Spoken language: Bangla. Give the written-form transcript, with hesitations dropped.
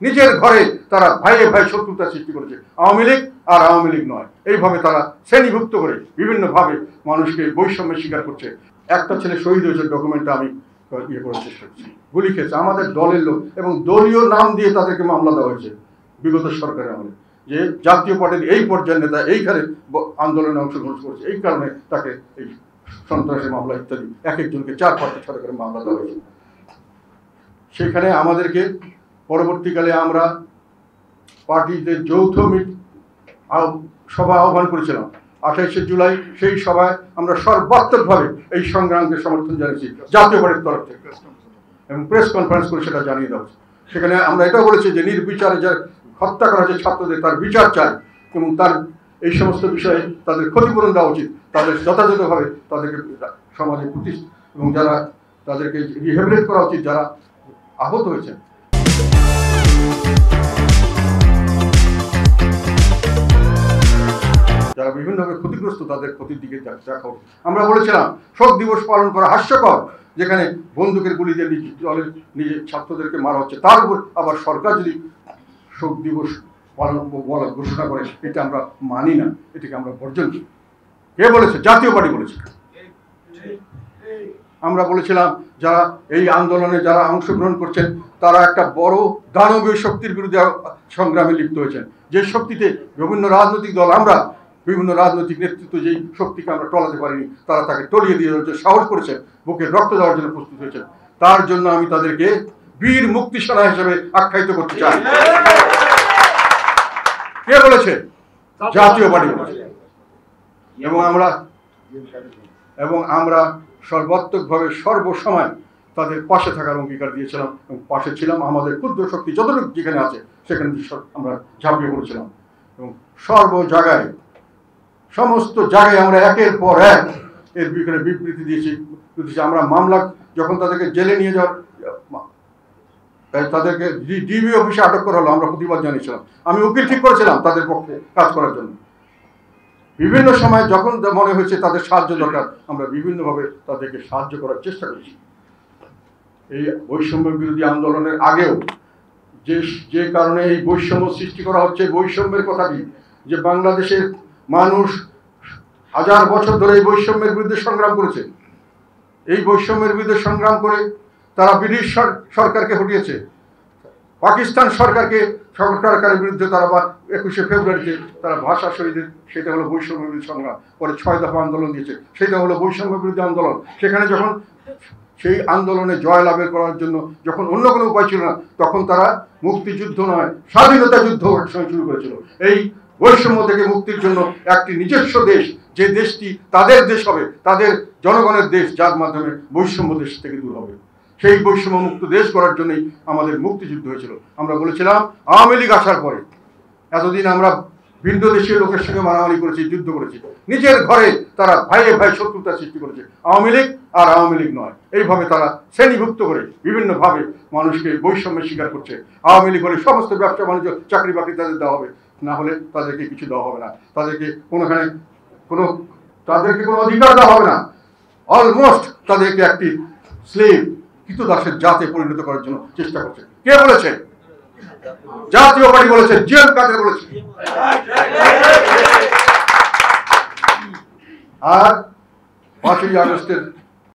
নিজের ঘরে তারা ভাইয়ে ভাই শত্রুতা সৃষ্টি করেছে। আওয়ামী লীগ আর আওয়ামী লীগ নয়, এইভাবে তারা শ্রেণীভুক্ত করে বিভিন্নভাবে মানুষকে বৈষম্যের শিকার করছে। একটা ছেলে শহীদ হয়েছে, ডকুমেন্টটা আমি ইয়ে করার চেষ্টা করছি, গুলি খেয়েছে আমাদের দলের লোক, এবং দলীয় নাম দিয়ে তাদেরকে মামলা দেওয়া হয়েছে বিগত সরকারের আমলে, যে জাতীয় পার্টির এই পর্যায়ের নেতা এইখানে আন্দোলনে অংশগ্রহণ করেছে, এই কারণে তাকে এই সন্ত্রাসের মামলা ইত্যাদি এক একজনকে 4-5টি সরকারের মামলা দেওয়া হয়েছে। সেখানে আমাদেরকে পরবর্তীকালে আমরা পার্টিদের যৌথ সভা আহ্বান করেছিলাম 28শে জুলাই। সেই সভায় আমরা সর্বাত্মকভাবে এই সংগ্রামকে সমর্থন জানিয়েছি জাতীয় পার্টির তরফ থেকে, এবং প্রেস কনফারেন্স করে সেটা জানিয়ে দেওয়া হচ্ছে। সেখানে আমরা এটাও বলেছি যে নির্বিচারে যা হত্যা করা হচ্ছে ছাত্রদের, তার বিচার চাই, এবং তার এই সমস্ত বিষয়ে তাদের ক্ষতিপূরণ দেওয়া উচিত, তাদের যথাযথভাবে তাদেরকে সমাজে এবং যারা তাদেরকে রিহেবিলিট করা উচিত যারা আহত হয়েছেন। যারা বিভিন্নভাবে ক্ষতিগ্রস্ত তাদের ক্ষতির দিকে দেখা উচিত। আমরা বলেছিলাম শোক দিবস পালন করা হাস্যকর, যেখানে বন্দুকের গুলি দিয়ে দলের নিজের ছাত্রদেরকে মারা হচ্ছে, তার উপর আবার সরকার যদি শোক দিবস পালন বলা ঘোষণা করে, এটা আমরা মানি না, এটাকে আমরা বর্জন করি। কে বলেছে? জাতীয় পার্টি বলেছে। আমরা বলেছিলাম যারা এই আন্দোলনে যারা অংশগ্রহণ করছেন তারা একটা বড় দানবীয় শক্তির বিরুদ্ধে সংগ্রামে লিপ্ত হয়েছেন, যে শক্তিতে বিভিন্ন রাজনৈতিক দল, আমরা বিভিন্ন রাজনৈতিক নেতৃত্ব যেই শক্তিকে আমরা টলাতে পারিনি, তারা তাকে টলিয়ে দিয়ে সাহস করেছেন, বুকে রক্ত দেওয়ার জন্য প্রস্তুত হয়েছেন। তার জন্য আমি তাদেরকে বীর মুক্তি সেনা হিসেবে আখ্যায়িত করতে চাই। কে বলেছে? জাতীয় পার্টি বলেছে। এবং আমরা সর্বাত্মকভাবে সর্বসময় তাদের পাশে থাকার অঙ্গীকার দিয়েছিলাম, এবং পাশে ছিলাম। আমাদের ক্ষুদ্র শক্তি যতটুকু যেখানে আছে সেখানে আমরা ঝাঁপিয়ে পড়েছিলাম, এবং জায়গায় সমস্ত জায়গায় আমরা একের পর এক এর বিরুদ্ধে বিবৃতি দিয়েছি। আমরা মামলা যখন তাদেরকে জেলে নিয়ে যাওয়ার তাদেরকে ডিবি অফিসে আটক করা হলো, আমরা প্রতিবাদ জানিয়েছিলাম। আমি উকিল ঠিক করেছিলাম তাদের পক্ষে কাজ করার জন্য। বিভিন্ন সময় যখন মনে হয়েছে তাদের সাহায্য দরকার, আমরা বিভিন্নভাবে তাদেরকে সাহায্য করার চেষ্টা করেছি। এই বৈষম্য বিরোধী আন্দোলনের আগেও যে কারণে এই বৈষম্য সৃষ্টি করা হচ্ছে, বৈষম্যের কথা কি, যে বাংলাদেশের মানুষ হাজার বছর ধরে এই বৈষম্যের বিরুদ্ধে সংগ্রাম করেছে। এই বৈষম্যের বিরুদ্ধে সংগ্রাম করে তারা ব্রিটিশ সরকারকে হটিয়েছে, পাকিস্তান সরকারের বিরুদ্ধে তারা 21শে ফেব্রুয়ারিতে তারা ভাষা শহীদের, সেটা হলো বৈষম্য বিরোধী সংগ্রাম। পরে 6 দফা আন্দোলন দিয়েছে, সেটা হলো বৈষম্য বিরোধী আন্দোলন। সেখানে যখন সেই আন্দোলনে জয় লাভের করার জন্য যখন অন্য কোনো উপায় ছিল না, তখন তারা মুক্তিযুদ্ধ নয় স্বাধীনতা যুদ্ধ শুরু করেছিল। এই বৈষম্য থেকে মুক্তির জন্য একটি নিজস্ব দেশ, যে দেশটি তাদের দেশ হবে, তাদের জনগণের দেশ, যার মাধ্যমে বৈষম্য দেশ থেকে দূর হবে, সেই বৈষম্য মুক্ত দেশ করার জন্যই আমাদের মুক্তিযুদ্ধ হয়েছিল। আমরা বলেছিলাম আওয়ামী লীগ আসার পরে এতদিন আমরা ভিন্ন দেশীয় লোকের সঙ্গে মারামারি করেছি, যুদ্ধ করেছি, নিজের ঘরে তারা ভাইয়ে ভাই শত্রুতা সৃষ্টি করেছে। আওয়ামী লীগ আর আওয়ামী লীগ নয়, এইভাবে তারা শ্রেণীভুক্ত করে বিভিন্নভাবে মানুষকে বৈষম্যের শিকার করছে। আওয়ামী লীগ হলে সমস্ত ব্যবসা বাণিজ্য চাকরি বাকরি তাদের দেওয়া হবে, না হলে তাদেরকে কিছু দেওয়া হবে না, তাদেরকে কোনো অধিকার দেওয়া হবে না। অলমোস্ট তাদেরকে একটি স্লেভ, কৃতদাসের জাতে পরিণত করার জন্য চেষ্টা করছে। কে বলেছে? জাতীয় পার্টি বলেছে, জিএম কাদের বলেছে। আর 5ই আগস্টের